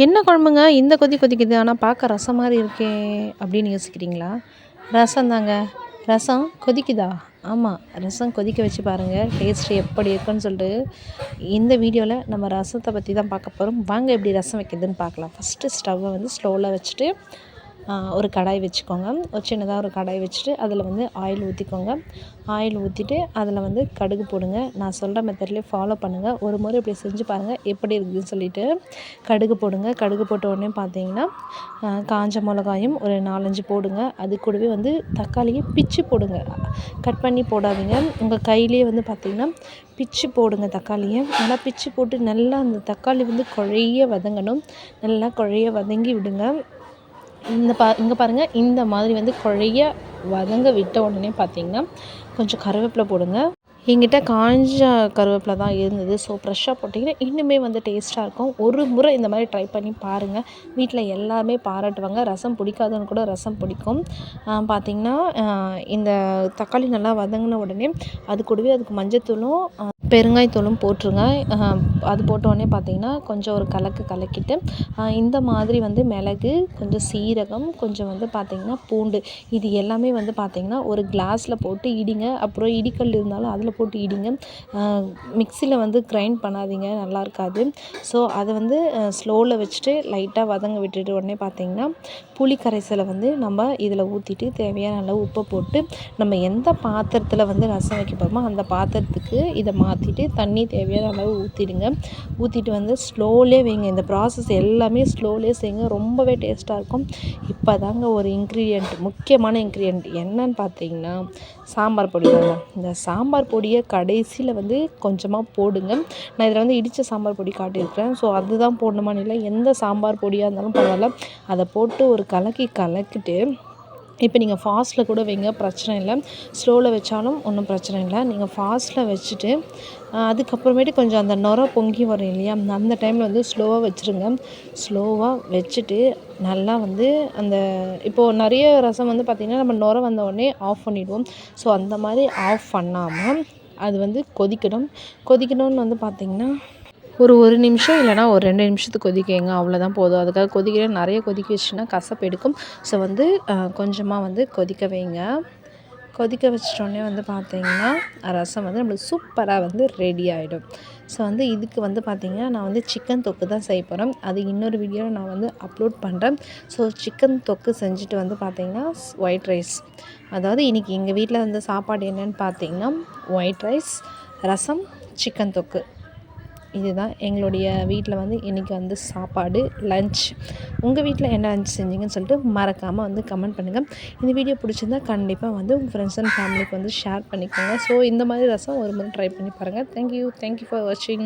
என்ன குழம்புங்க இந்த கொதி கொதிக்குது, ஆனால் பார்க்க ரசம் மாதிரி இருக்கே அப்படின்னு யோசிக்கிறீங்களா? ரசம் தாங்க. ரசம் கொதிக்குதா? ஆமாம், ரசம் கொதிக்க வச்சு பாருங்கள், டேஸ்ட் எப்படி இருக்குன்னு சொல்லிட்டு. இந்த வீடியோவில் நம்ம ரசத்தை பற்றி தான் பார்க்க போகிறோம். வாங்க எப்படி ரசம் வைக்கிறதுன்னு பார்க்கலாம். ஃபஸ்ட்டு ஸ்டவ்வை வந்து ஸ்லோவில் வச்சுட்டு ஒரு கடாய் வச்சுக்கோங்க. ஒரு சின்னதாக ஒரு கடாய் வச்சுட்டு அதில் வந்து ஆயில் ஊற்றிக்கோங்க. ஆயில் ஊற்றிட்டு அதில் வந்து கடுகு போடுங்க. நான் சொல்கிற மெத்தட்லேயே ஃபாலோ பண்ணுங்கள். ஒரு முறை இப்படி செஞ்சு பாருங்கள் எப்படி இருக்குதுன்னு சொல்லிவிட்டு. கடுகு போடுங்க. கடுகு போட்ட உடனே பார்த்தீங்கன்னா காஞ்ச மிளகாயும் ஒரு 4-5 போடுங்க. அது கூடவே வந்து தக்காளியை பிச்சு போடுங்க. கட் பண்ணி போடாதீங்க. உங்கள் கையிலேயே வந்து பார்த்திங்கன்னா பிச்சு போடுங்க தக்காளியை. நல்லா பிச்சு போட்டு நல்லா அந்த தக்காளி வந்து குழைய வதங்கணும். நல்லா குழைய வதங்கி விடுங்க. இங்கே பாருங்கள், இந்த மாதிரி வந்து குழைய வதங்க விட்ட உடனே பார்த்திங்கன்னா கொஞ்சம் கருவேப்பிலை போடுங்க. என்கிட்ட காஞ்ச கருவேப்பிலை தான் இருந்தது. ஸோ ஃப்ரெஷ்ஷாக போட்டிங்கன்னா இன்னுமே வந்து டேஸ்ட்டாக இருக்கும். ஒரு முறை இந்த மாதிரி ட்ரை பண்ணி பாருங்கள். வீட்டில் எல்லாருமே பாராட்டுவாங்க. ரசம் பிடிக்காதவங்க கூட ரசம் பிடிக்கும். பார்த்திங்கன்னா இந்த தக்காளி நல்லா வதங்கின உடனே அது கூடவே அதுக்கு மஞ்சத்தூளும் பெருங்காயத்தூளும் போட்டுருங்க. அது போட்ட உடனே பார்த்திங்கன்னா கொஞ்சம் ஒரு கலக்கிட்டு இந்த மாதிரி வந்து மிளகு, கொஞ்சம் சீரகம், கொஞ்சம் வந்து பார்த்திங்கன்னா பூண்டு, இது எல்லாமே வந்து பார்த்திங்கன்னா ஒரு கிளாஸில் போட்டு இடிங்க. அப்புறம் இடிக்கல் இருந்தாலும் அதில் போட்டு இடிங்க. மிக்சியில் வந்து கிரைண்ட் பண்ணாதீங்க, நல்லா இருக்காது. ஸோ அதை வந்து ஸ்லோவில் வச்சுட்டு லைட்டாக வதங்க விட்டுட்டு உடனே பார்த்திங்கன்னா புளி கரைசலை வந்து நம்ம இதில் ஊற்றிட்டு தேவையான அளவு உப்பை போட்டு நம்ம எந்த பாத்திரத்தில் வந்து ரசம் வைக்க போகிறோமோ அந்த பாத்திரத்துக்கு இதை மாற்றிட்டு தண்ணி தேவையான அளவு ஊற்றிடுங்க. ஊற்றிட்டு வந்து ஸ்லோவிலே வைங்க. இந்த ப்ராசஸ் எல்லாமே ஸ்லோவிலே செய்யுங்க. ரொம்பவே டேஸ்ட்டாக இருக்கும். இப்போ தாங்க ஒரு முக்கியமான இன்க்ரீடியன்ட் என்னன்னு பார்த்தீங்கன்னா சாம்பார் பொடி தாங்க. இந்த சாம்பார் பொடியை கடைசியில் வந்து கொஞ்சமாக போடுங்க. நான் இதில் வந்து இடித்த சாம்பார் பொடி காட்டியிருக்கிறேன். ஸோ அதுதான் போடணுமான்னு இல்லை, எந்த சாம்பார் பொடியாக இருந்தாலும் பரவாயில்ல. அதை போட்டு ஒரு கலக்கிட்டு இப்போ நீங்கள் ஃபாஸ்ட்டில் கூட வைங்க, பிரச்சனை இல்லை. ஸ்லோவில் வச்சாலும் ஒன்றும் பிரச்சனை இல்லை. நீங்கள் ஃபாஸ்ட்டில் வச்சுட்டு அதுக்கப்புறமேட்டு கொஞ்சம் அந்த நுரை பொங்கி வரும் இல்லையா, அந்த டைமில் வந்து ஸ்லோவாக வச்சுருங்க. ஸ்லோவாக வச்சுட்டு நல்லா வந்து அந்த இப்போது நிறைய ரசம் வந்து பார்த்திங்கன்னா நம்ம நுரை வந்த உடனே ஆஃப் பண்ணிவிடுவோம். ஸோ அந்த மாதிரி ஆஃப் பண்ணாமல் அது வந்து கொதிக்கணும்னு வந்து பார்த்திங்கன்னா ஒரு நிமிஷம் இல்லைனா ஒரு 2 நிமிஷத்துக்கு கொதிக்கங்க, அவ்வளோதான் போதும். அதுக்காக நிறைய கொதிக்க வச்சுன்னா கசப்பு எடுக்கும். ஸோ வந்து கொஞ்சமாக வந்து கொதிக்க வைங்க. கொதிக்க வச்சிட்டோடனே வந்து பார்த்திங்கன்னா ரசம் வந்து நம்மளுக்கு சூப்பராக வந்து ரெடி ஆகிடும். ஸோ வந்து இதுக்கு வந்து பார்த்திங்கன்னா நான் வந்து சிக்கன் தொக்கு தான் செய்ய போகிறேன். அது இன்னொரு வீடியோவில் நான் வந்து அப்லோட் பண்ணுறேன். ஸோ சிக்கன் தொக்கு செஞ்சுட்டு வந்து பார்த்திங்கன்னா ஒயிட் ரைஸ், அதாவது இன்றைக்கி எங்கள் வீட்டில் வந்து சாப்பாடு என்னென்னு பார்த்திங்கன்னா ஒயிட் ரைஸ், ரசம், சிக்கன் தொக்கு. இதுதான் எங்களுடைய வீட்டில் வந்து இன்றைக்கி வந்து சாப்பாடு லன்ச். உங்கள் வீட்டில் என்ன லன்ச் செஞ்சீங்கன்னு சொல்லிட்டு மறக்காமல் வந்து கமெண்ட் பண்ணுங்கள். இந்த வீடியோ பிடிச்சிருந்தா கண்டிப்பாக வந்து உங்கள் ஃப்ரெண்ட்ஸ் அண்ட் ஃபேமிலிக்கு வந்து ஷேர் பண்ணிக்கோங்க. ஸோ இந்த மாதிரி ரசம் ஒரு முறை ட்ரை பண்ணி பாருங்கள். தேங்க்யூ ஃபார் வாட்சிங்.